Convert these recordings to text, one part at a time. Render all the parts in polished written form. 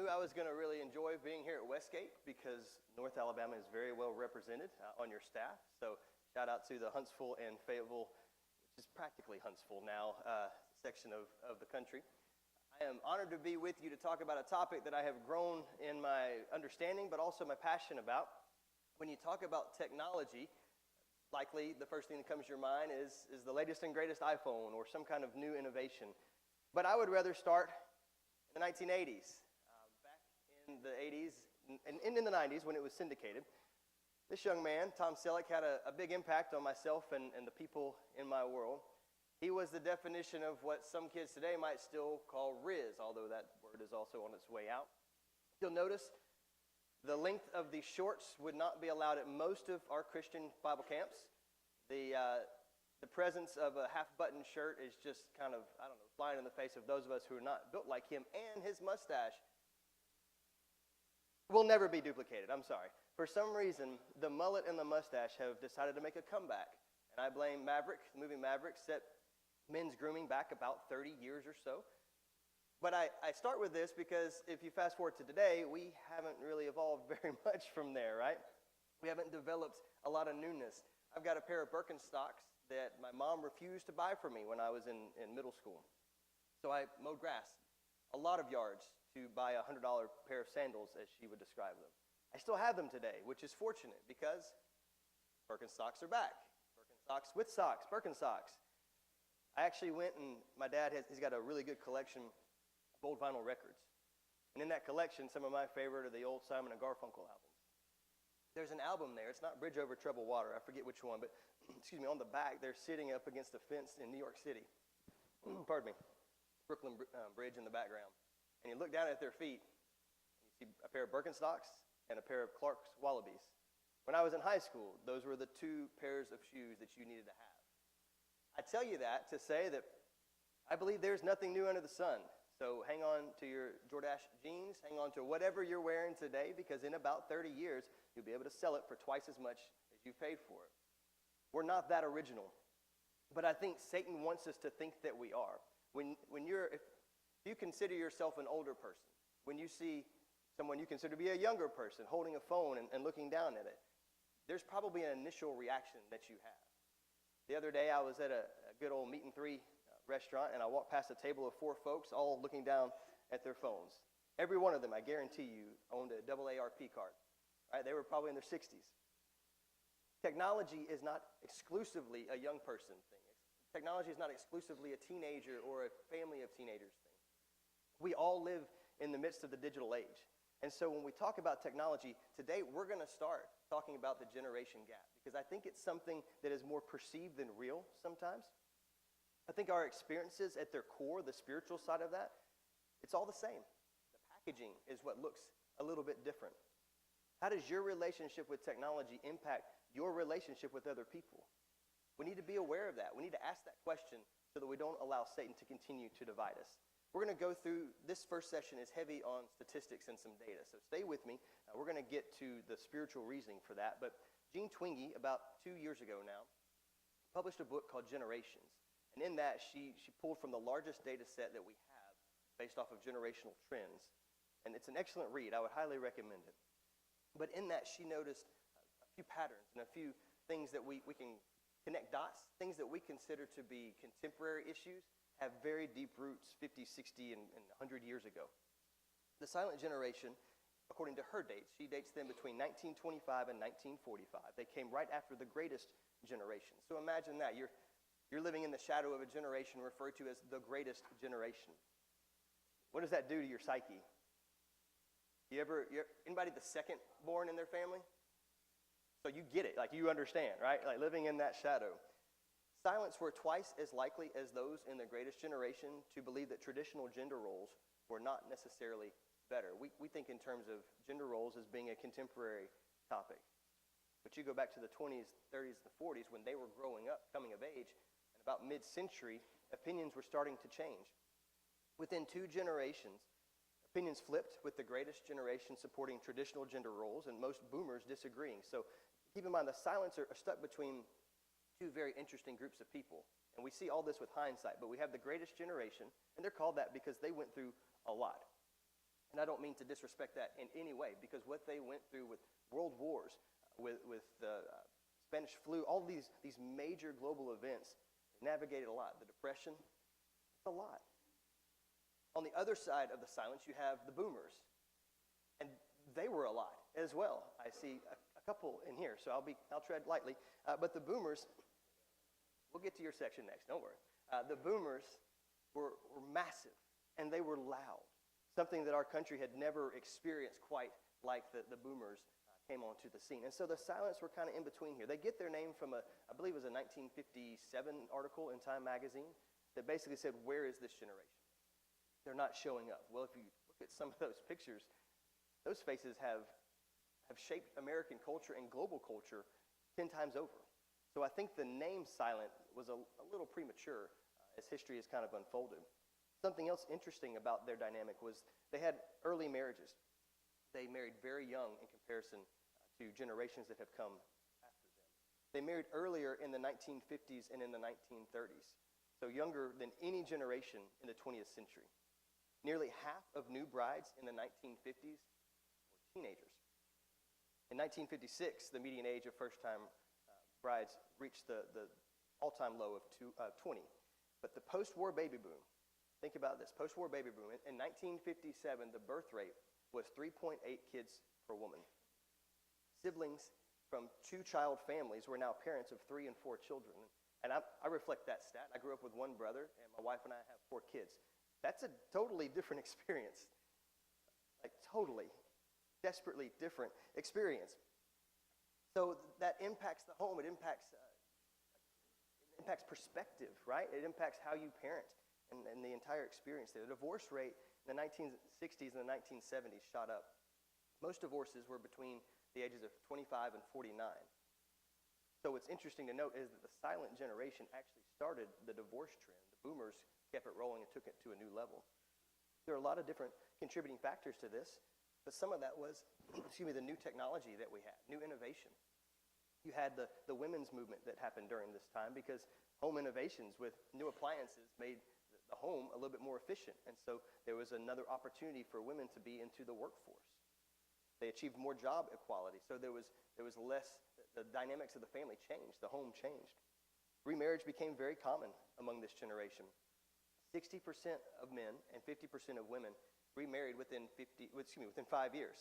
I was going to really enjoy being here at Westgate because North Alabama is very well represented on your staff. So shout out to the Huntsville and Fayetteville, which is practically Huntsville now, section of the country. I am honored to be with you to talk about a topic that I have grown in my understanding, but also my passion about. When you talk about technology, likely the first thing that comes to your mind is the latest and greatest iPhone or some kind of new innovation. But I would rather start in the 1980s. In the 80s and in the 90s when it was syndicated. This young man, Tom Selleck, had a big impact on myself and the people in my world. He was the definition of what some kids today might still call Riz, although that word is also on its way out. You'll notice the length of the shorts would not be allowed at most of our Christian Bible camps. The presence of a half-button shirt is just kind of, flying in the face of those of us who are not built like him, and his mustache will never be duplicated. I'm sorry. For some reason, the mullet and the mustache have decided to make a comeback. And I blame Maverick. The movie Maverick set men's grooming back about 30 years or so. But I start with this because if you fast forward to today, we haven't really evolved very much from there, right? We haven't developed a lot of newness. I've got a pair of Birkenstocks that my mom refused to buy for me when I was in middle school. So I mowed grass a lot of yards to buy a $100 pair of sandals, as she would describe them. I still have them today, which is fortunate because Birkenstocks are back. Birkenstocks with socks, Birkenstocks. I actually went and my dad, he's got a really good collection of old vinyl records. And in that collection, some of my favorite are the old Simon & Garfunkel albums. There's an album there. It's not Bridge Over Troubled Water. I forget which one, but on the back, they're sitting up against a fence in New York City. Pardon me. Brooklyn Bridge in the background. And you look down at their feet, and you see a pair of Birkenstocks and a pair of Clark's Wallabies. When I was in high school, those were the two pairs of shoes that you needed to have. I tell you that to say that I believe there's nothing new under the sun. So hang on to your Jordache jeans, hang on to whatever you're wearing today, because in about 30 years, you'll be able to sell it for twice as much as you paid for it. We're not that original. But I think Satan wants us to think that we are. If you consider yourself an older person, when you see someone you consider to be a younger person holding a phone and looking down at it, there's probably an initial reaction that you have. The other day I was at a good old meat and three restaurant, and I walked past a table of 4 folks all looking down at their phones. Every one of them, I guarantee you, owned a AARP card. Right? They were probably in their 60s. Technology is not exclusively a young person thing. Technology is not exclusively a teenager or a family of teenagers thing. We all live in the midst of the digital age. And so when we talk about technology, today we're going to start talking about the generation gap because I think it's something that is more perceived than real sometimes. I think our experiences at their core, the spiritual side of that, it's all the same. The packaging is what looks a little bit different. How does your relationship with technology impact your relationship with other people? We need to be aware of that. We need to ask that question so that we don't allow Satan to continue to divide us. We're going to go through, this first session is heavy on statistics and some data, so stay with me. We're going to get to the spiritual reasoning for that, but Jean Twenge, about 2 years ago now, published a book called Generations, and in that she pulled from the largest data set that we have based off of generational trends, and it's an excellent read. I would highly recommend it. But in that, she noticed a few patterns and a few things that we can connect dots, things that we consider to be contemporary issues, have very deep roots 50, 60, and 100 years ago. The silent generation, according to her dates, she dates them between 1925 and 1945. They came right after the greatest generation. So imagine that. You're living in the shadow of a generation referred to as the greatest generation. What does that do to your psyche? Anybody the second born in their family? So you get it, like you understand, right? Like living in that shadow. Silents were twice as likely as those in the greatest generation to believe that traditional gender roles were not necessarily better. We think in terms of gender roles as being a contemporary topic. But you go back to the 20s, 30s, the 40s when they were growing up, coming of age, and about mid-century, opinions were starting to change. Within 2 generations, opinions flipped with the greatest generation supporting traditional gender roles and most boomers disagreeing. So keep in mind the silents are stuck between 2 very interesting groups of people. And we see all this with hindsight, but we have the greatest generation, and they're called that because they went through a lot. And I don't mean to disrespect that in any way, because what they went through with world wars, with the Spanish flu, all these major global events, navigated a lot. The Depression, a lot. On the other side of the silence, you have the boomers. And they were a lot as well. I see a couple in here, so I'll tread lightly. But the boomers, we'll get to your section next, don't worry. The boomers were massive, and they were loud. Something that our country had never experienced quite like the boomers came onto the scene. And so the silents were kind of in between here. They get their name from I believe it was a 1957 article in Time magazine that basically said, where is this generation? They're not showing up. Well, if you look at some of those pictures, those faces have shaped American culture and global culture 10 times over. So I think the name silent was a little premature as history has kind of unfolded. Something else interesting about their dynamic was they had early marriages. They married very young in comparison to generations that have come after them. They married earlier in the 1950s and in the 1930s, so younger than any generation in the 20th century. Nearly half of new brides in the 1950s were teenagers. In 1956, the median age of first-time brides reached the all-time low of 20. But the post-war baby boom, think about this, post-war baby boom. In 1957, the birth rate was 3.8 kids per woman. Siblings from two-child families were now parents of 3 and 4 children. And I reflect that stat. I grew up with one brother, and my wife and I have 4 kids. That's a totally different experience. Like totally, desperately different experience. So that impacts the home. It impacts perspective, right? It impacts how you parent. And the entire experience there. The divorce rate in the 1960s and the 1970s shot up. Most divorces were between the ages of 25 and 49. So what's interesting to note is that the silent generation actually started the divorce trend. The boomers kept it rolling and took it to a new level. There are a lot of different contributing factors to this, but some of that was, the new technology that we had, new innovation. You had the women's movement that happened during this time because home innovations with new appliances made the home a little bit more efficient. And so there was another opportunity for women to be into the workforce. They achieved more job equality. So there was less, the dynamics of the family changed, the home changed. Remarriage became very common among this generation. 60% of men and 50% of women remarried within 5 years.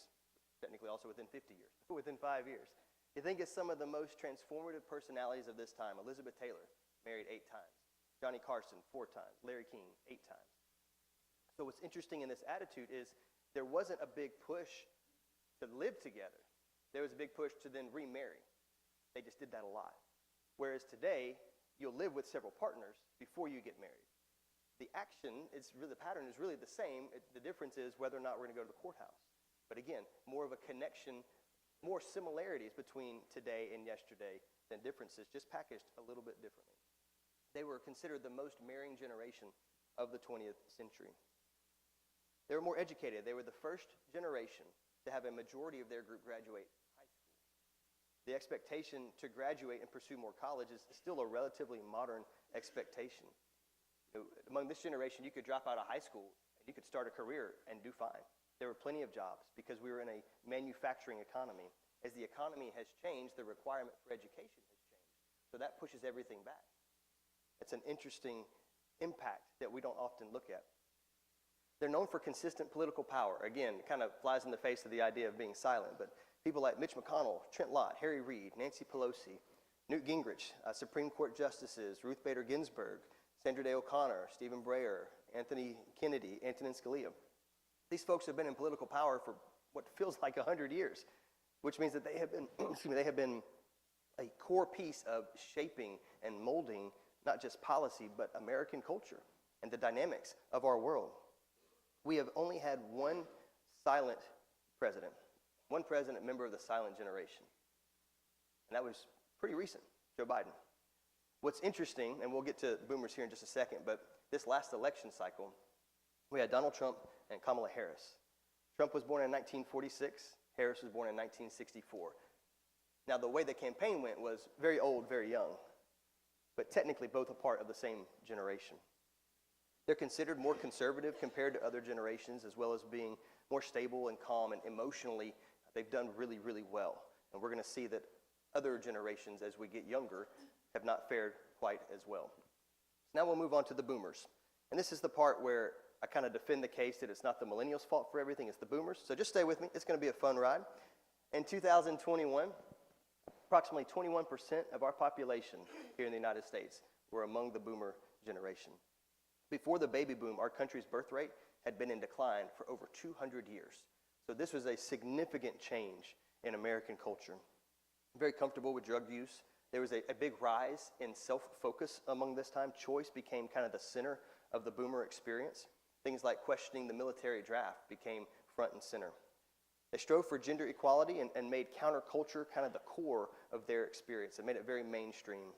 Technically also within 50 years, within 5 years. You think of some of the most transformative personalities of this time. Elizabeth Taylor married 8 times. Johnny Carson, 4 times. Larry King, 8 times. So what's interesting in this attitude is there wasn't a big push to live together. There was a big push to then remarry. They just did that a lot. Whereas today, you'll live with several partners before you get married. The pattern is really the same. The difference is whether or not we're going to go to the courthouse. But again, more of a connection, more similarities between today and yesterday than differences, just packaged a little bit differently. They were considered the most marrying generation of the 20th century. They were more educated. They were the first generation to have a majority of their group graduate high school. The expectation to graduate and pursue more college is still a relatively modern expectation. Among this generation, you could drop out of high school and you could start a career and do fine. There were plenty of jobs because we were in a manufacturing economy. As the economy has changed, the requirement for education has changed. So that pushes everything back. It's an interesting impact that we don't often look at. They're known for consistent political power. Again, it kind of flies in the face of the idea of being silent, but people like Mitch McConnell, Trent Lott, Harry Reid, Nancy Pelosi, Newt Gingrich, Supreme Court justices, Ruth Bader Ginsburg, Sandra Day O'Connor, Stephen Breyer, Anthony Kennedy, Antonin Scalia. These folks have been in political power for what feels like 100 years, which means that they have been, they have been a core piece of shaping and molding not just policy, but American culture and the dynamics of our world. We have only had one silent president member of the silent generation. And that was pretty recent, Joe Biden. What's interesting, and we'll get to boomers here in just a second, but this last election cycle, we had Donald Trump and Kamala Harris. Trump was born in 1946. Harris was born in 1964. Now, the way the campaign went was very old, very young, but technically both a part of the same generation. They're considered more conservative compared to other generations, as well as being more stable and calm, and emotionally, they've done really, really well. And we're going to see that other generations, as we get younger, have not fared quite as well. Now we'll move on to the boomers. And this is the part where I kind of defend the case that it's not the millennials' fault for everything, it's the boomers. So just stay with me. It's going to be a fun ride. In 2021, approximately 21% of our population here in the United States were among the boomer generation. Before the baby boom, our country's birth rate had been in decline for over 200 years. So this was a significant change in American culture. Very comfortable with drug use. There was a big rise in self-focus among this time. Choice became kind of the center of the boomer experience. Things like questioning the military draft became front and center. They strove for gender equality and made counterculture kind of the core of their experience. It made it very mainstream.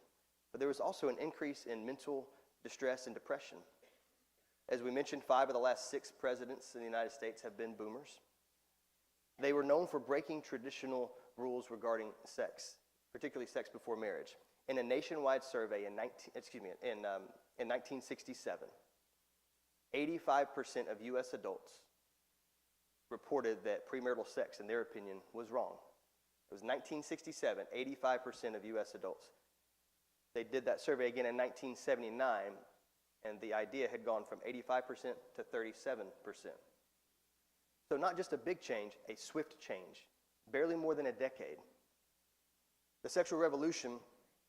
But there was also an increase in mental distress and depression. As we mentioned, 5 of the last 6 presidents in the United States have been boomers. They were known for breaking traditional rules regarding sex, particularly sex before marriage. In a nationwide survey in 1967, 85% of U.S. adults reported that premarital sex, in their opinion, was wrong. It was 1967, 85% of U.S. adults. They did that survey again in 1979, and the idea had gone from 85% to 37%. So not just a big change, a swift change, barely more than a decade. The sexual revolution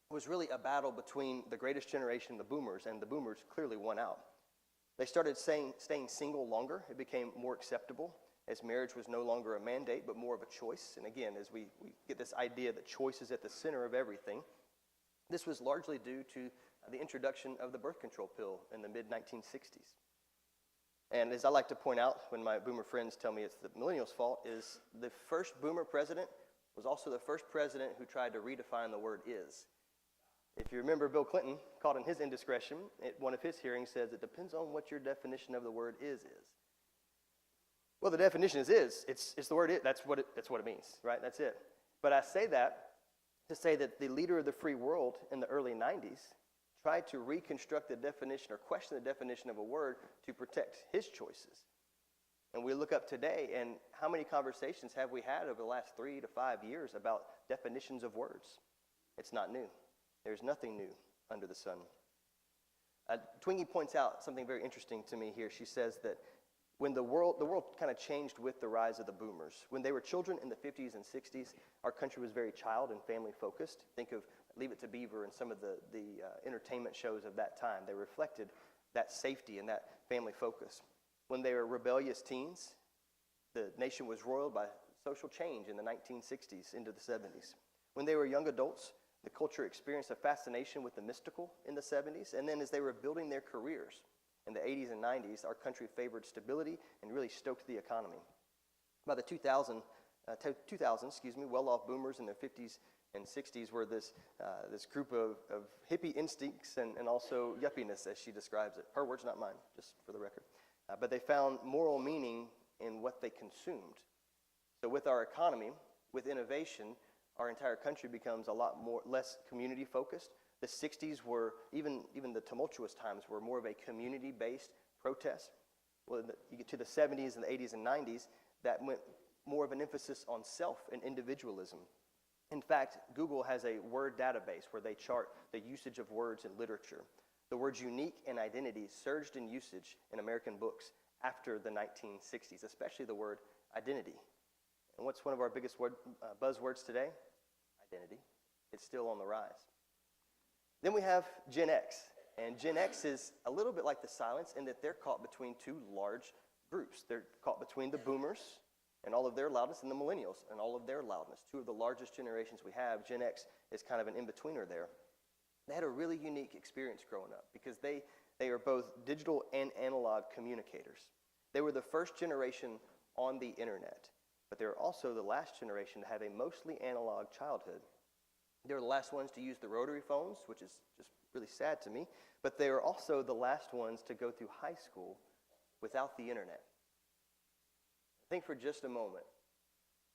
was really a battle between the greatest generation, the boomers, and the boomers clearly won out. They started staying single longer. It became more acceptable as marriage was no longer a mandate, but more of a choice. And again, as we get this idea that choice is at the center of everything, this was largely due to the introduction of the birth control pill in the mid-1960s. And as I like to point out when my boomer friends tell me it's the millennials' fault, is the first boomer president was also the first president who tried to redefine the word is. If you remember, Bill Clinton, caught in his indiscretion at one of his hearings, says it depends on what your definition of the word is. Well, the definition is. It's the word is. That's what it means, right? That's it. But I say that to say that the leader of the free world in the early 90s tried to reconstruct the definition or question the definition of a word to protect his choices. And we look up today, and how many conversations have we had over the last 3 to 5 years about definitions of words? It's not new. There's nothing new under the sun. Twingie points out something very interesting to me here. She says that when the world kind of changed with the rise of the boomers. When they were children in the 50s and 60s, our country was very child and family focused. Think of Leave It to Beaver and some of the entertainment shows of that time. They reflected that safety and that family focus. When they were rebellious teens, the nation was roiled by social change in the 1960s into the 70s. When they were young adults, the culture experienced a fascination with the mystical in the 70s. And then as they were building their careers in the 80s and 90s, our country favored stability and really stoked the economy. By the 2000s, well-off boomers in their 50s and 60s were this group of hippie instincts and also yuppiness, as she describes it. Her words, not mine, just for the record. But they found moral meaning in what they consumed. So with our economy, with innovation, our entire country becomes a lot less community focused. The 60s were, even the tumultuous times, were more of a community-based protest. Well, you get to the 70s and the 80s and 90s, that went more of an emphasis on self and individualism. In fact, Google has a word database where they chart the usage of words in literature. The words unique and identity surged in usage in American books after the 1960s, especially the word identity. And what's one of our biggest buzzwords today? Identity. It's still on the rise. Then we have Gen X. And Gen X is a little bit like the silence in that they're caught between two large groups. They're caught between the boomers and all of their loudness and the millennials and all of their loudness. Two of the largest generations we have. Gen X is kind of an in-betweener there. They had a really unique experience growing up because they are both digital and analog communicators. They were the first generation on the internet, but they were also the last generation to have a mostly analog childhood. They were the last ones to use the rotary phones, which is just really sad to me, but they were also the last ones to go through high school without the internet. Think for just a moment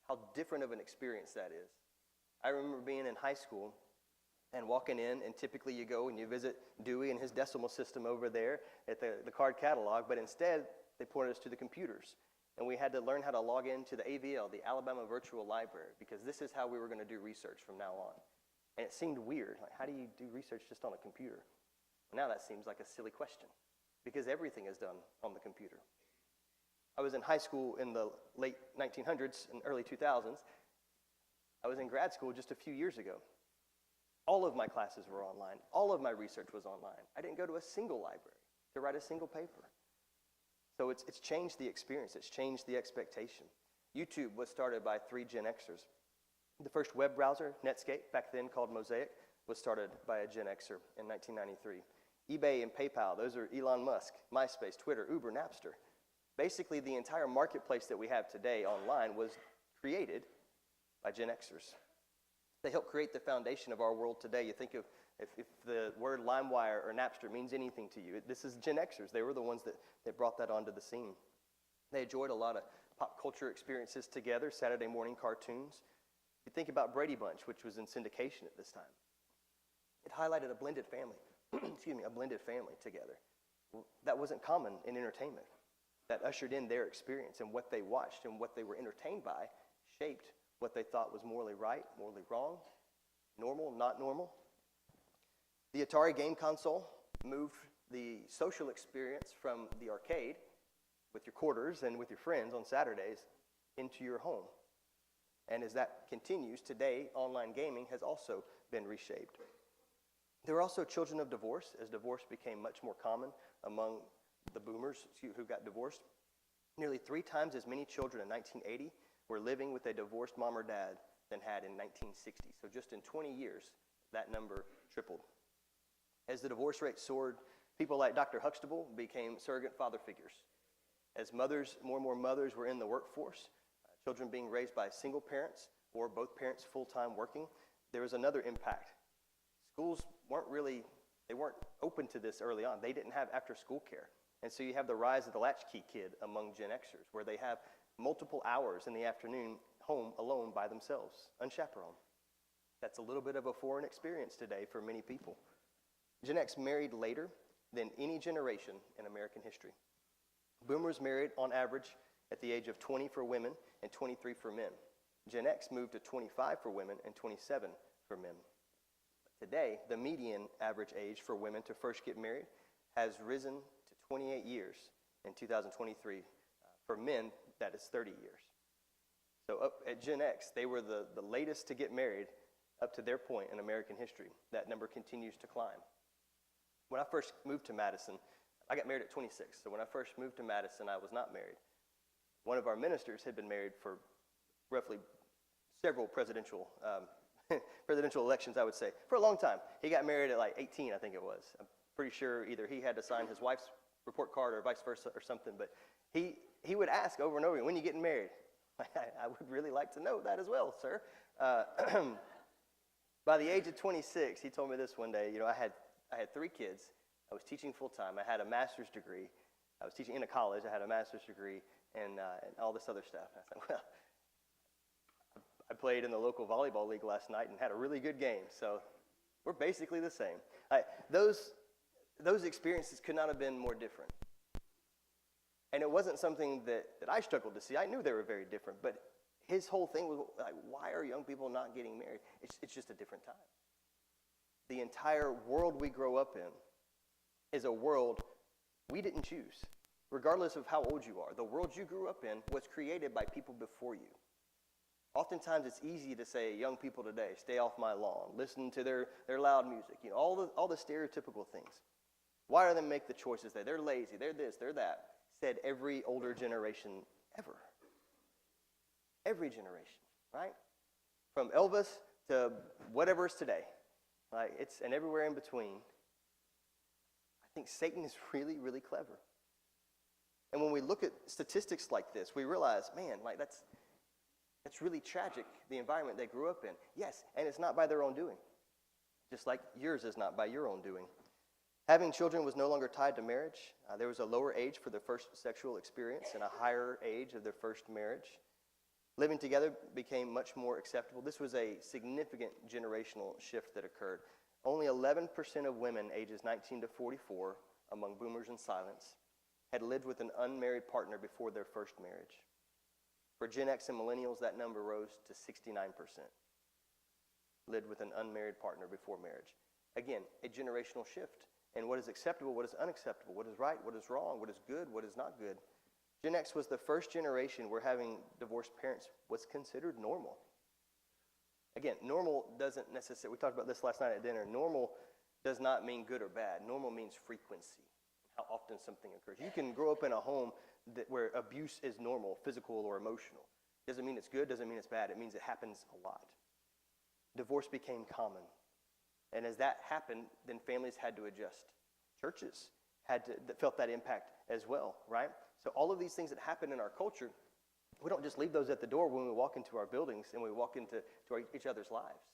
how different of an experience that is. I remember being in high school and walking in, and typically you go and you visit Dewey and his decimal system over there at the card catalog, but instead they pointed us to the computers. And we had to learn how to log into the AVL, the Alabama Virtual Library, because this is how we were going to do research from now on. And it seemed weird. Like, how do you do research just on a computer? Well, now that seems like a silly question, because everything is done on the computer. I was in high school in the late 1900s and early 2000s. I was in grad school just a few years ago. All of my classes were online. All of my research was online. I didn't go to a single library to write a single paper. So it's changed the experience. It's changed the expectation. YouTube was started by 3 Gen Xers. The first web browser, Netscape, back then called Mosaic, was started by a Gen Xer in 1993. eBay and PayPal, those are Elon Musk, MySpace, Twitter, Uber, Napster. Basically, the entire marketplace that we have today online was created by Gen Xers. They helped create the foundation of our world today. You think of if the word LimeWire or Napster means anything to you, this is Gen Xers. They were the ones that brought that onto the scene. They enjoyed a lot of pop culture experiences together, Saturday morning cartoons. You think about Brady Bunch, which was in syndication at this time. It highlighted a blended family, a blended family together. That wasn't common in entertainment. That ushered in their experience, and what they watched and what they were entertained by shaped what they thought was morally right, morally wrong, normal, not normal. The Atari game console moved the social experience from the arcade with your quarters and with your friends on Saturdays into your home. And as that continues, today, online gaming has also been reshaped. There were also children of divorce, as divorce became much more common among the boomers who got divorced. Nearly 3 times as many children in 1980 were living with a divorced mom or dad than had in 1960. So just in 20 years, that number tripled. As the divorce rate soared, people like Dr. Huxtable became surrogate father figures. As mothers, more and more mothers were in the workforce, children being raised by single parents or both parents full-time working, there was another impact. Schools weren't open to this early on. They didn't have after-school care. And so you have the rise of the latchkey kid among Gen Xers, where they have multiple hours in the afternoon home alone by themselves, unchaperoned. That's a little bit of a foreign experience today for many people. Gen X married later than any generation in American history. Boomers married on average at the age of 20 for women and 23 for men. Gen X moved to 25 for women and 27 for men. Today, the median average age for women to first get married has risen to 28 years in 2023. For men, that is 30 years. So up at Gen X, they were the latest to get married up to their point in American history. That number continues to climb. When I first moved to Madison, I got married at 26. So when I first moved to Madison, I was not married. One of our ministers had been married for roughly several presidential elections, I would say, for a long time. He got married at like 18, I think it was. I'm pretty sure either he had to sign his wife's report card or vice versa or something, but he would ask over and over again, when are you getting married? I would really like to know that as well, sir. By the age of 26, he told me this one day, I had 3 kids. I was teaching full-time. I had a master's degree. I was teaching in a college. I had a master's degree and all this other stuff. And I said, well, I played in the local volleyball league last night and had a really good game. So we're basically the same. Those experiences could not have been more different. And it wasn't something that I struggled to see. I knew they were very different. But his whole thing was, like, why are young people not getting married? It's just a different time. The entire world we grow up in is a world we didn't choose, regardless of how old you are. The world you grew up in was created by people before you. Oftentimes it's easy to say, young people today, stay off my lawn, listen to their loud music, all the stereotypical things. Why do they make the choices they're lazy, they're this, they're that, said every older generation ever. Every generation, right? From Elvis to whatever is today. And everywhere in between. I think Satan is really, really clever. And when we look at statistics like this, we realize, man, that's really tragic, the environment they grew up in. Yes, and it's not by their own doing. Just like yours is not by your own doing. Having children was no longer tied to marriage. There was a lower age for their first sexual experience and a higher age of their first marriage. Living together became much more acceptable. This was a significant generational shift that occurred. only 11% of women ages 19 to 44, among boomers and silents, had lived with an unmarried partner before their first marriage. For Gen X and millennials, that number rose to 69%. Lived with an unmarried partner before marriage. Again, a generational shift. And what is acceptable, what is unacceptable, what is right, what is wrong, what is good, what is not good. Gen X was the first generation where having divorced parents was considered normal. Again, normal doesn't necessarily, we talked about this last night at dinner, normal does not mean good or bad. Normal means frequency, how often something occurs. You can grow up in a home where abuse is normal, physical or emotional. Doesn't mean it's good, doesn't mean it's bad. It means it happens a lot. Divorce became common. And as that happened, then families had to adjust. Churches felt that impact as well, right? So all of these things that happen in our culture, we don't just leave those at the door when we walk into our buildings and we walk into each other's lives.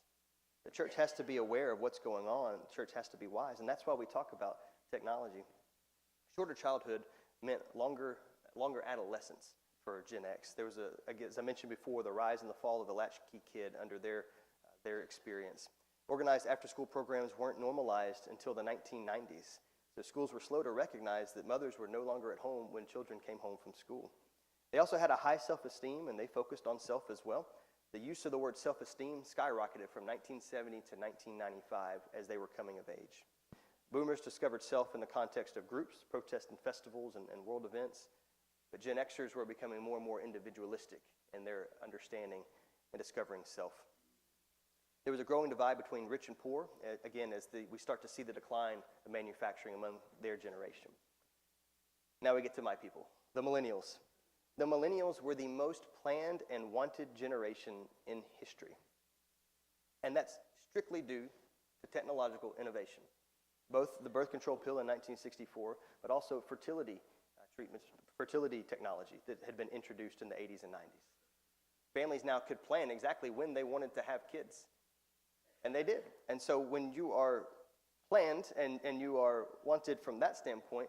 The church has to be aware of what's going on. The church has to be wise. And that's why we talk about technology. Shorter childhood meant longer adolescence for Gen X. There was, as I mentioned before, the rise and the fall of the latchkey kid under their experience. Organized after-school programs weren't normalized until the 1990s. So schools were slow to recognize that mothers were no longer at home when children came home from school. They also had a high self-esteem, and they focused on self as well. The use of the word self-esteem skyrocketed from 1970 to 1995 as they were coming of age. Boomers discovered self in the context of groups, protests and festivals, and world events. But Gen Xers were becoming more and more individualistic in their understanding and discovering self. There was a growing divide between rich and poor, again, as we start to see the decline of manufacturing among their generation. Now we get to my people, the millennials. The millennials were the most planned and wanted generation in history. And that's strictly due to technological innovation. Both the birth control pill in 1964, but also fertility treatments, fertility technology that had been introduced in the 80s and 90s. Families now could plan exactly when they wanted to have kids. And they did. And so when you are planned and you are wanted from that standpoint,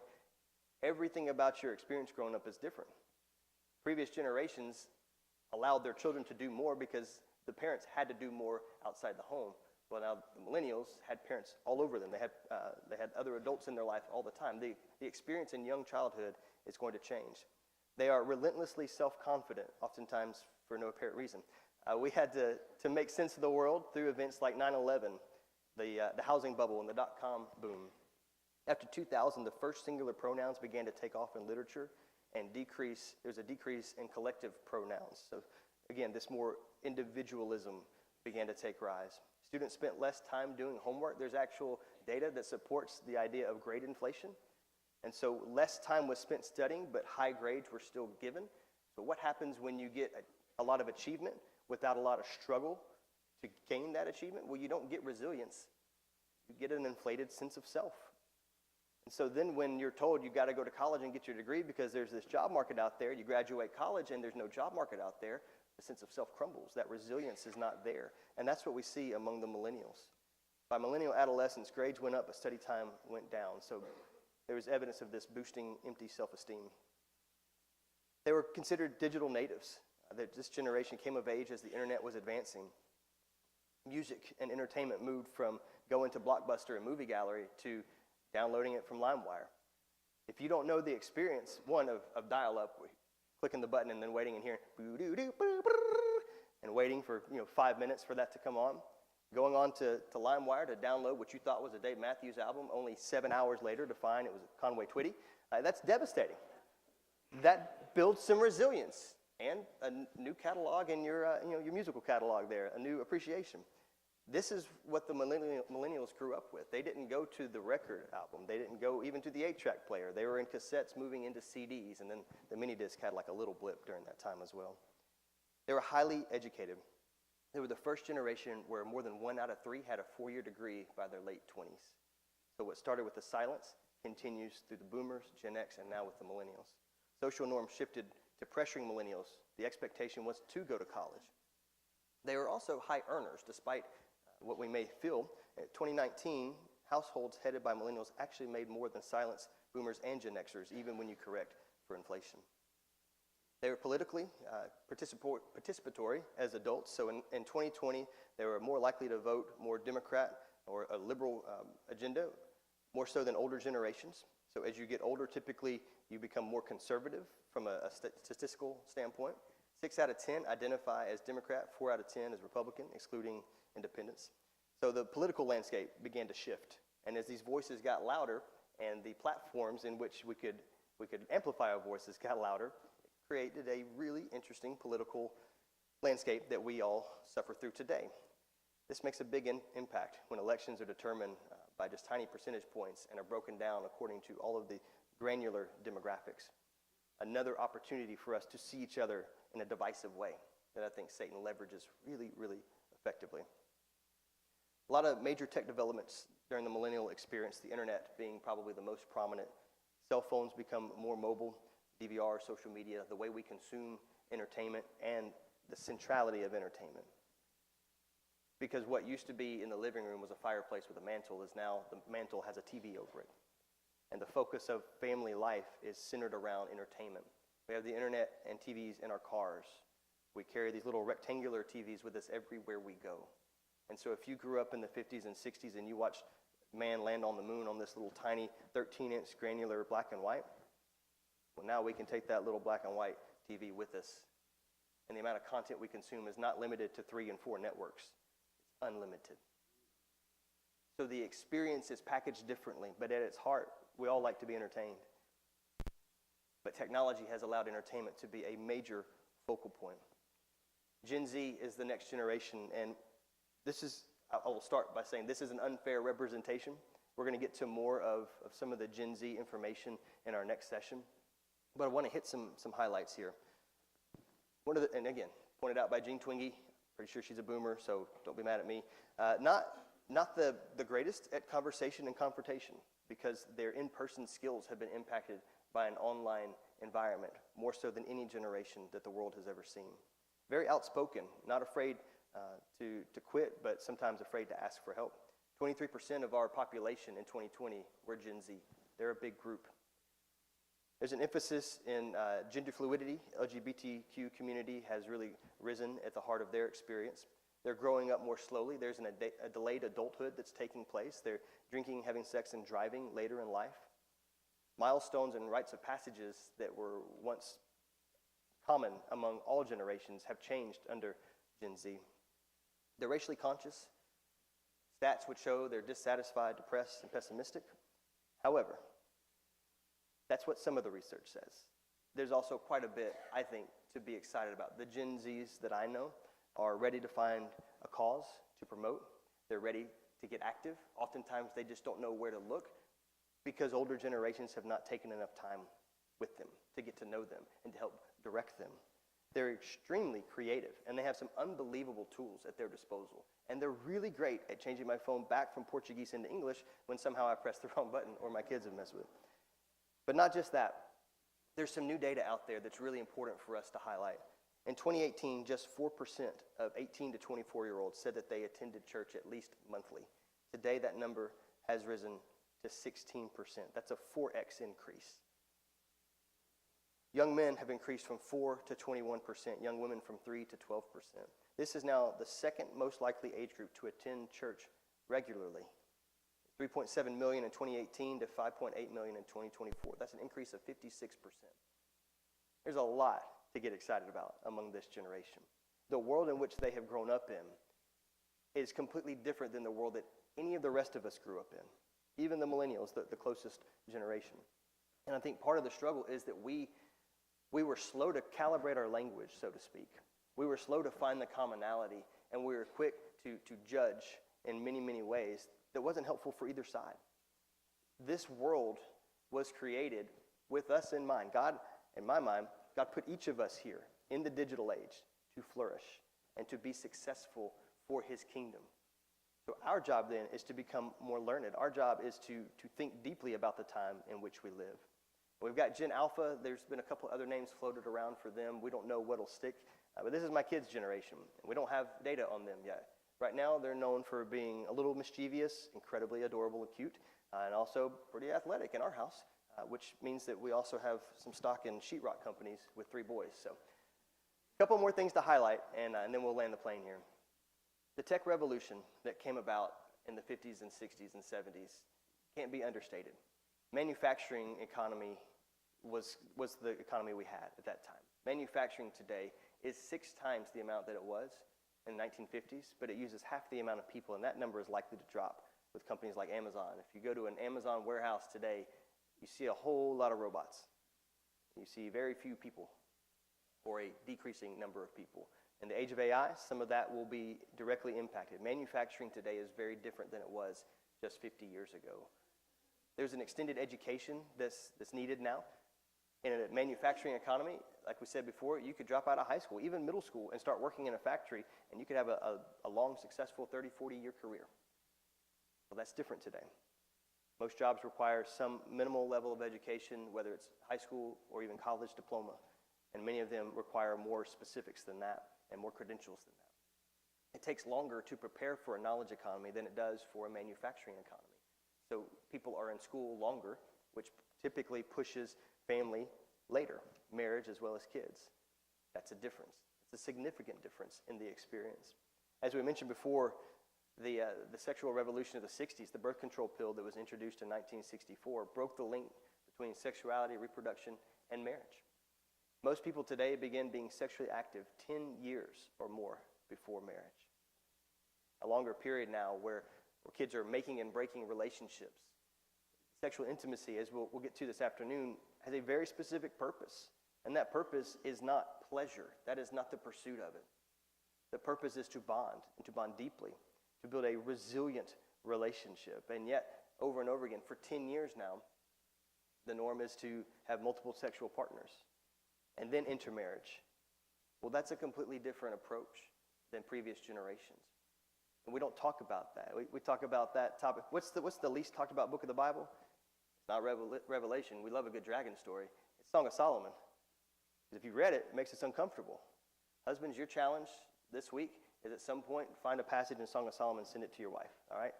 everything about your experience growing up is different. Previous generations allowed their children to do more because the parents had to do more outside the home. Well, now the millennials had parents all over them. They had other adults in their life all the time. The experience in young childhood is going to change. They are relentlessly self-confident, oftentimes for no apparent reason. We had to make sense of the world through events like 9/11, the housing bubble, and the dot-com boom. After 2000, the first singular pronouns began to take off in literature and there's a decrease in collective pronouns. So again, this more individualism began to take rise. Students spent less time doing homework. There's actual data that supports the idea of grade inflation. And so less time was spent studying, but high grades were still given. So what happens when you get a lot of achievement without a lot of struggle to gain that achievement? Well, you don't get resilience. You get an inflated sense of self. And so then when you're told you got to go to college and get your degree because there's this job market out there, you graduate college and there's no job market out there, the sense of self crumbles. That resilience is not there. And that's what we see among the millennials. By millennial adolescence, grades went up, but study time went down. So there was evidence of this boosting empty self-esteem. They were considered digital natives. This generation came of age as the internet was advancing. Music and entertainment moved from going to Blockbuster and Movie Gallery to downloading it from LimeWire. If you don't know the experience, one, of dial-up, clicking the button and then waiting and hearing and waiting for 5 minutes for that to come on, going on to LimeWire to download what you thought was a Dave Matthews album, only 7 hours later to find it was Conway Twitty, that's devastating. That builds some resilience and a new catalog in your musical catalog there, a new appreciation. This is what the millennials grew up with. They didn't go to the record album. They didn't go even to the 8-track player. They were in cassettes moving into CDs, and then the mini disc had like a little blip during that time as well. They were highly educated. They were the first generation where more than 1 out of 3 had a 4-year degree by their late 20s. So what started with the silence continues through the boomers, Gen X, and now with the millennials. Social norms shifted to pressuring millennials. The expectation was to go to college. They were also high earners, despite what we may feel. In 2019, households headed by millennials actually made more than silence boomers and Gen Xers, even when you correct for inflation. They were politically participatory as adults. So in 2020, they were more likely to vote more Democrat or a liberal agenda, more so than older generations. So as you get older, typically you become more conservative from a statistical standpoint. 6 out of 10 identify as Democrat, 4 out of 10 as Republican, excluding independents. So the political landscape began to shift. And as these voices got louder and the platforms in which we could amplify our voices got louder, it created a really interesting political landscape that we all suffer through today. This makes a big impact when elections are determined by just tiny percentage points and are broken down according to all of the granular demographics. Another opportunity for us to see each other in a divisive way that I think Satan leverages really, really effectively. A lot of major tech developments during the millennial experience, the internet being probably the most prominent. Cell phones become more mobile, DVR, social media, the way we consume entertainment, and the centrality of entertainment. Because what used to be in the living room was a fireplace with a mantle is now the mantle has a TV over it. And the focus of family life is centered around entertainment. We have the internet and TVs in our cars. We carry these little rectangular TVs with us everywhere we go. And so if you grew up in the 50s and 60s and you watched man land on the moon on this little tiny 13-inch granular black and white, well, now we can take that little black and white TV with us. And the amount of content we consume is not limited to 3 and 4 networks. It's unlimited. So the experience is packaged differently, but at its heart, we all like to be entertained. But technology has allowed entertainment to be a major focal point. Gen Z is the next generation, and I will start by saying this is an unfair representation. We're going to get to more of some of the Gen Z information in our next session. But I want to hit some highlights here. And again, pointed out by Jean Twenge, pretty sure she's a boomer, so don't be mad at me. Not the greatest at conversation and confrontation, because their in-person skills have been impacted by an online environment, more so than any generation that the world has ever seen. Very outspoken, not afraid to quit, but sometimes afraid to ask for help. 23% of our population in 2020 were Gen Z. They're a big group. There's an emphasis in gender fluidity. LGBTQ community has really risen at the heart of their experience. They're growing up more slowly. There's a delayed adulthood that's taking place. They're drinking, having sex, and driving later in life. Milestones and rites of passages that were once common among all generations have changed under Gen Z. They're racially conscious. Stats would show they're dissatisfied, depressed, and pessimistic. However, that's what some of the research says. There's also quite a bit, I think, to be excited about. The Gen Zs that I know are ready to find a cause to promote. They're ready to get active. Oftentimes, they just don't know where to look because older generations have not taken enough time with them to get to know them and to help direct them. They're extremely creative, and they have some unbelievable tools at their disposal. And they're really great at changing my phone back from Portuguese into English when somehow I press the wrong button or my kids have messed with it. But not just that. There's some new data out there that's really important for us to highlight. In 2018, just 4% of 18 to 24-year-olds said that they attended church at least monthly. Today, that number has risen to 16%. That's a 4x increase. Young men have increased from 4 to 21%, young women from 3 to 12%. This is now the second most likely age group to attend church regularly. 3.7 million in 2018 to 5.8 million in 2024. That's an increase of 56%. There's a lot to get excited about among this generation. The world in which they have grown up in is completely different than the world that any of the rest of us grew up in, even the millennials, the closest generation. And I think part of the struggle is that we were slow to calibrate our language, so to speak. We were slow to find the commonality, and we were quick to judge in many, many ways that wasn't helpful for either side. This world was created with us in mind. God, in my mind, God put each of us here in the digital age to flourish and to be successful for his kingdom. So our job then is to become more learned. Our job is to think deeply about the time in which we live. We've got Gen Alpha. There's been a couple other names floated around for them. We don't know what'll stick. But this is my kids' generation. We don't have data on them yet. Right now, they're known for being a little mischievous, incredibly adorable and cute, and also pretty athletic in our house, which means that we also have some stock in sheetrock companies with 3 boys. So a couple more things to highlight, and then we'll land the plane here. The tech revolution that came about in the 50s and 60s and 70s can't be understated. Manufacturing economy was the economy we had at that time. Manufacturing today is 6 times the amount that it was in the 1950s, but it uses half the amount of people, and that number is likely to drop with companies like Amazon. If you go to an Amazon warehouse today, you see a whole lot of robots. You see very few people, or a decreasing number of people. In the age of AI, some of that will be directly impacted. Manufacturing today is very different than it was just 50 years ago. There's an extended education that's needed now. In a manufacturing economy, like we said before, you could drop out of high school, even middle school, and start working in a factory, and you could have a long, successful 30, 40-year career. Well, that's different today. Most jobs require some minimal level of education, whether it's high school or even college diploma, and many of them require more specifics than that and more credentials than that. It takes longer to prepare for a knowledge economy than it does for a manufacturing economy. So people are in school longer, which typically pushes family later, marriage as well as kids. That's a difference. It's a significant difference in the experience. As we mentioned before, the sexual revolution of the 60s, the birth control pill that was introduced in 1964, broke the link between sexuality, reproduction, and marriage. Most people today begin being sexually active 10 years or more before marriage. A longer period now where kids are making and breaking relationships. Sexual intimacy, as we'll get to this afternoon, has a very specific purpose. And that purpose is not pleasure. That is not the pursuit of it. The purpose is to bond, and to bond deeply, to build a resilient relationship. And yet, over and over again, for 10 years now, the norm is to have multiple sexual partners and then intermarriage. Well, that's a completely different approach than previous generations. And we don't talk about that. We talk about that topic. What's the least talked about book of the Bible? It's not Revelation. We love a good dragon story. It's Song of Solomon. Because if you read it, it makes us uncomfortable. Husbands, your challenge this week is at some point find a passage in Song of Solomon, send it to your wife. All right?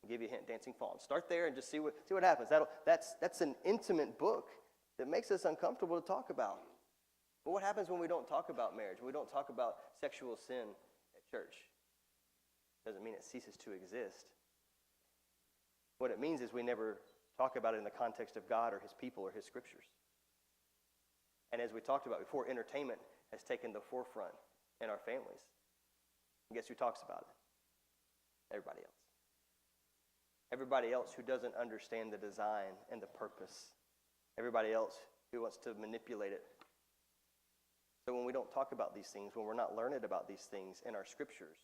I'll give you a hint, Dancing Fawn. Start there and just see what happens. That's an intimate book that makes us uncomfortable to talk about. But what happens when we don't talk about marriage? When we don't talk about sexual sin at church? Doesn't mean it ceases to exist. What it means is we never talk about it in the context of God or his people or his scriptures. And as we talked about before, entertainment has taken the forefront in our families. And guess who talks about it? Everybody else. Everybody else who doesn't understand the design and the purpose. Everybody else who wants to manipulate it. So when we don't talk about these things, when we're not learned about these things in our scriptures,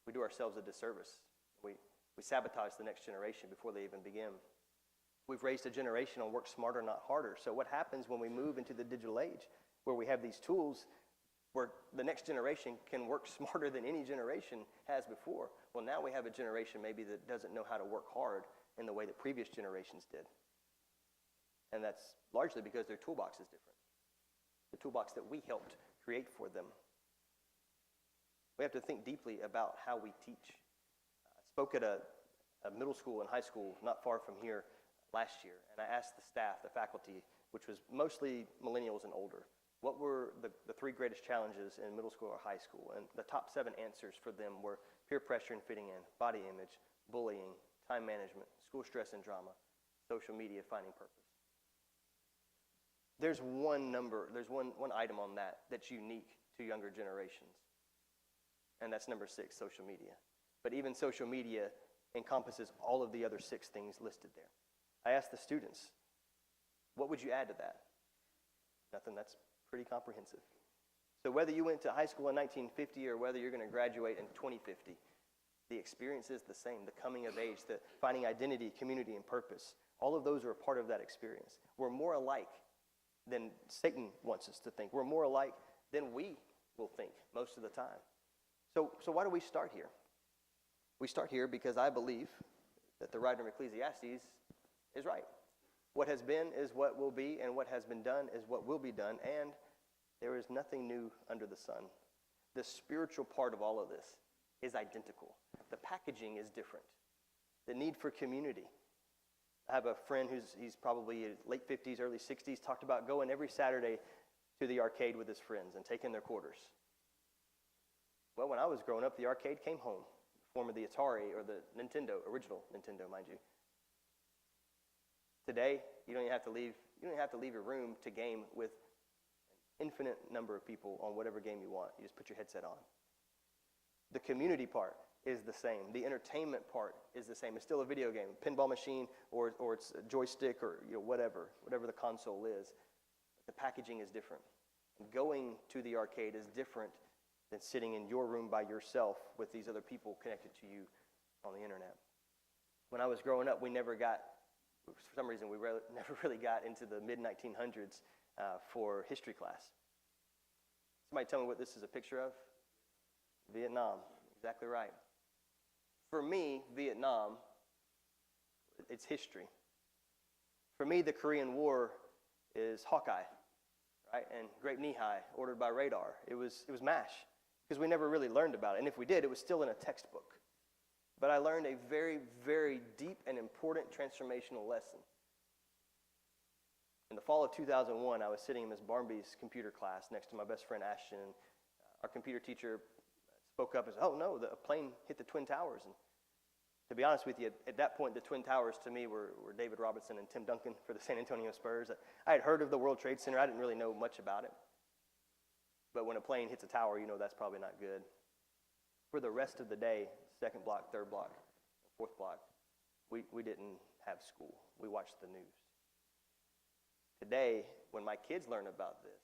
we do ourselves a disservice. We sabotage the next generation before they even begin. We've raised a generation on work smarter, not harder. So what happens when we move into the digital age, where we have these tools where the next generation can work smarter than any generation has before? Well, now we have a generation maybe that doesn't know how to work hard in the way that previous generations did. And that's largely because their toolbox is different. The toolbox that we helped create for them. We have to think deeply about how we teach. I spoke at a middle school and high school not far from here last year, and I asked the staff, the faculty, which was mostly millennials and older, what were the 3 greatest challenges in middle school or high school? And the top 7 answers for them were peer pressure and fitting in, body image, bullying, time management, school stress and drama, social media, finding purpose. There's one item on that that's unique to younger generations, and that's number 6, social media. But even social media encompasses all of the other 6 things listed there. I asked the students, what would you add to that? Nothing. That's pretty comprehensive. So whether you went to high school in 1950 or whether you're going to graduate in 2050, the experience is the same. The coming of age, the finding identity, community, and purpose, all of those are a part of that experience. We're more alike than Satan wants us to think. We're more alike than we will think most of the time. So why do we start here? We start here because I believe that the writer of Ecclesiastes is right. What has been is what will be, and what has been done is what will be done, and there is nothing new under the sun. The spiritual part of all of this is identical. The packaging is different. The need for community. I have a friend he's probably late 50s, early 60s, talked about going every Saturday to the arcade with his friends and taking their quarters. Well, when I was growing up, the arcade came home form of the Atari or the Nintendo, original Nintendo, mind you. Today, you don't even have to leave your room to game with an infinite number of people on whatever game you want. You just put your headset on. The community part is the same. The entertainment part is the same. It's still a video game, pinball machine, or it's a joystick, or whatever the console is. The packaging is different. Going to the arcade is different than sitting in your room by yourself with these other people connected to you on the internet. When I was growing up, for some reason, we never really got into the mid-1900s for history class. Somebody tell me what this is a picture of? Vietnam. Exactly right. For me, Vietnam, it's history. For me, the Korean War is Hawkeye, right? And Great Knee-High, ordered by radar. It was MASH, because we never really learned about it. And if we did, it was still in a textbook. But I learned a very, very deep and important transformational lesson. In the fall of 2001, I was sitting in Ms. Barmby's computer class next to my best friend Ashton, and our computer teacher spoke up and said, "Oh no, a plane hit the Twin Towers." And to be honest with you, at that point, the Twin Towers to me were David Robinson and Tim Duncan for the San Antonio Spurs. I had heard of the World Trade Center. I didn't really know much about it. But when a plane hits a tower, that's probably not good. For the rest of the day, second block, third block, fourth block, we didn't have school. We watched the news. Today, when my kids learn about this,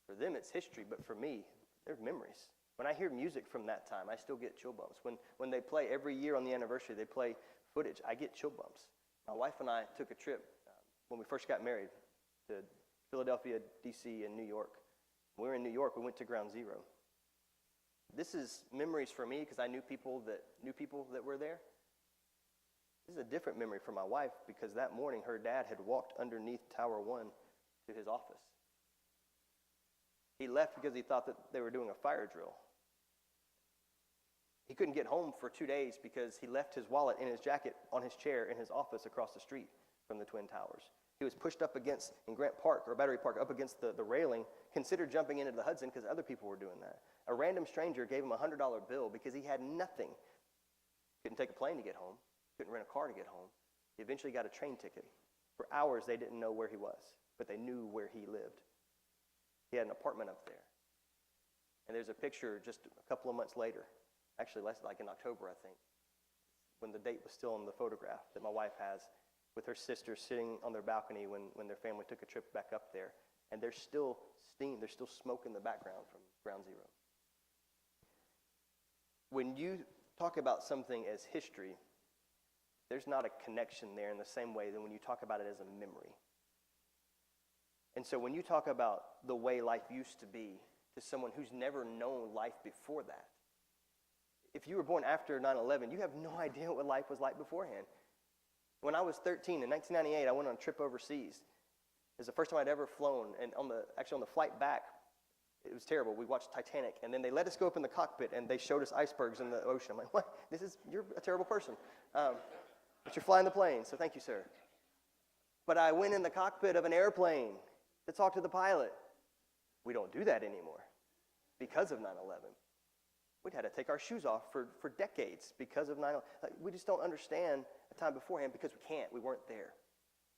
for them it's history, but for me, they're memories. When I hear music from that time, I still get chill bumps. When they play every year on the anniversary, they play footage, I get chill bumps. My wife and I took a trip when we first got married to Philadelphia, D.C., and New York. When we were in New York, we went to Ground Zero. This is memories for me because I knew people that were there. This is a different memory for my wife because that morning her dad had walked underneath Tower 1 to his office. He left because he thought that they were doing a fire drill. He couldn't get home for 2 days because he left his wallet in his jacket on his chair in his office across the street from the Twin Towers. He was pushed up against, in Grant Park, or Battery Park, up against the railing, considered jumping into the Hudson because other people were doing that. A random stranger gave him a $100 bill because he had nothing. Couldn't take a plane to get home. Couldn't rent a car to get home. He eventually got a train ticket. For hours, they didn't know where he was, but they knew where he lived. He had an apartment up there. And there's a picture just a couple of months later, actually less like in October, I think, when the date was still in the photograph that my wife has, with her sister sitting on their balcony when their family took a trip back up there. And there's still steam, there's still smoke in the background from Ground Zero. When you talk about something as history, there's not a connection there in the same way than when you talk about it as a memory. And so when you talk about the way life used to be to someone who's never known life before that, if you were born after 9/11, you have no idea what life was like beforehand. When I was 13 in 1998, I went on a trip overseas. It was the first time I'd ever flown, and on the flight back, it was terrible. We watched Titanic, and then they let us go up in the cockpit, and they showed us icebergs in the ocean. I'm like, what? You're a terrible person. But you're flying the plane, so thank you, sir. But I went in the cockpit of an airplane to talk to the pilot. We don't do that anymore because of 9/11. We'd had to take our shoes off for decades because of 9/11. We just don't understand a time beforehand because we can't. We weren't there.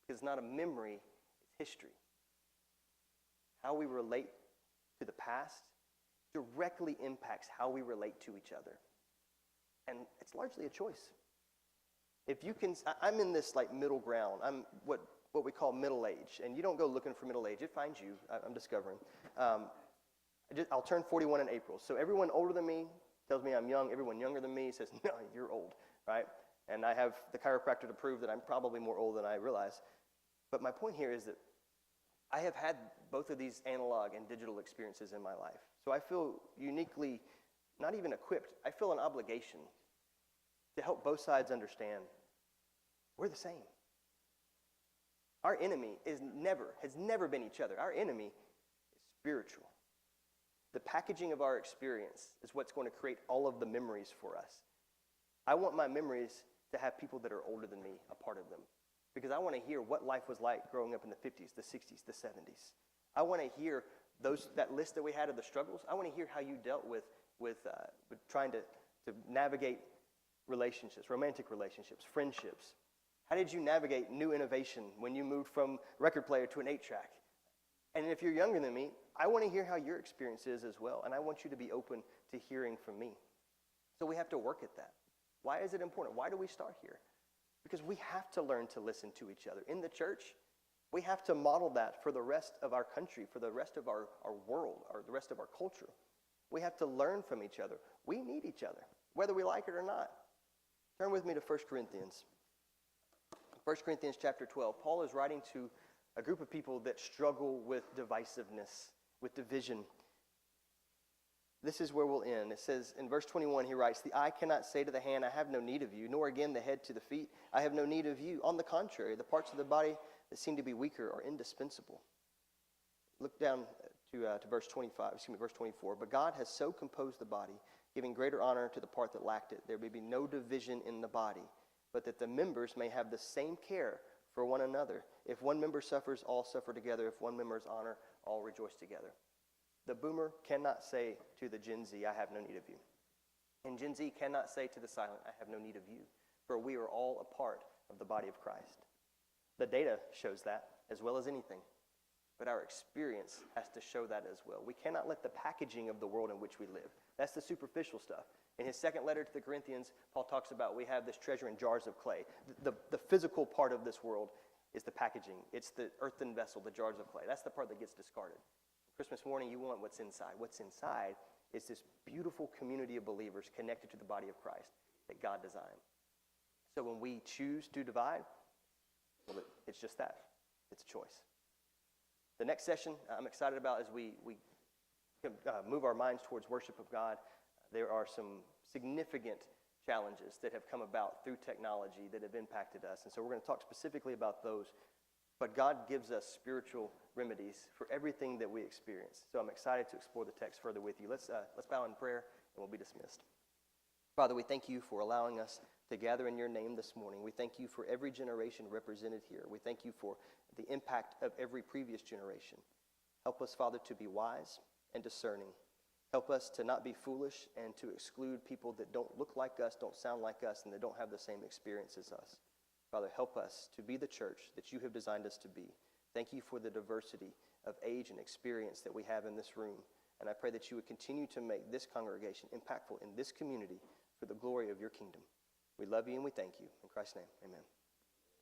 Because it's not a memory, it's history. How we relate to the past directly impacts how we relate to each other. And it's largely a choice. If you can, I'm in this middle ground. I'm what we call middle age. And you don't go looking for middle age. It finds you, I'm discovering. I'll turn 41 in April. So everyone older than me tells me I'm young. Everyone younger than me says, no, you're old, right? And I have the chiropractor to prove that I'm probably more old than I realize. But my point here is that I have had both of these analog and digital experiences in my life. So I feel uniquely, not even equipped, I feel an obligation to help both sides understand we're the same. Our enemy has never been each other. Our enemy is spiritual. The packaging of our experience is what's going to create all of the memories for us. I want my memories to have people that are older than me a part of them, because I want to hear what life was like growing up in the 50s, the 60s, the 70s. I want to hear that list that we had of the struggles. I want to hear how you dealt with trying to navigate relationships, romantic relationships, friendships? How did you navigate new innovation when you moved from record player to an 8-track? And if you're younger than me, I want to hear how your experience is as well, and I want you to be open to hearing from me. So we have to work at that. Why is it important? Why do we start here? Because we have to learn to listen to each other. In the church, we have to model that for the rest of our country, for the rest of our world, or the rest of our culture. We have to learn from each other. We need each other, whether we like it or not. Turn with me to 1 Corinthians. 1 Corinthians chapter 12. Paul is writing to a group of people that struggle with divisiveness, with division. This is where we'll end. It says in verse 21, he writes, "The eye cannot say to the hand, I have no need of you, nor again the head to the feet, I have no need of you. On the contrary, the parts of the body that seem to be weaker are indispensable." Look down to verse 24. "But God has so composed the body, giving greater honor to the part that lacked it. There may be no division in the body, but that the members may have the same care for one another. If one member suffers, all suffer together. If one member is honored, all rejoice together." The boomer cannot say to the Gen Z, "I have no need of you." And Gen Z cannot say to the silent, "I have no need of you." For we are all a part of the body of Christ. The data shows that as well as anything. But our experience has to show that as well. We cannot let the packaging of the world in which we live. That's the superficial stuff. In his second letter to the Corinthians, Paul talks about we have this treasure in jars of clay. The physical part of this world is the packaging. It's the earthen vessel, the jars of clay. That's the part that gets discarded. Christmas morning, you want what's inside. What's inside is this beautiful community of believers connected to the body of Christ that God designed. So when we choose to divide, well, it's just that. It's a choice. The next session I'm excited about as we move our minds towards worship of God. There are some significant challenges that have come about through technology that have impacted us. And so we're going to talk specifically about those. But God gives us spiritual remedies for everything that we experience. So I'm excited to explore the text further with you. Let's bow in prayer, and we'll be dismissed. Father, we thank you for allowing us to gather in your name this morning. We thank you for every generation represented here. We thank you for the impact of every previous generation. Help us, Father, to be wise and discerning. Help us to not be foolish and to exclude people that don't look like us, don't sound like us, and that don't have the same experience as us. Father, help us to be the church that you have designed us to be. Thank you for the diversity of age and experience that we have in this room. And I pray that you would continue to make this congregation impactful in this community for the glory of your kingdom. We love you and we thank you. In Christ's name, amen.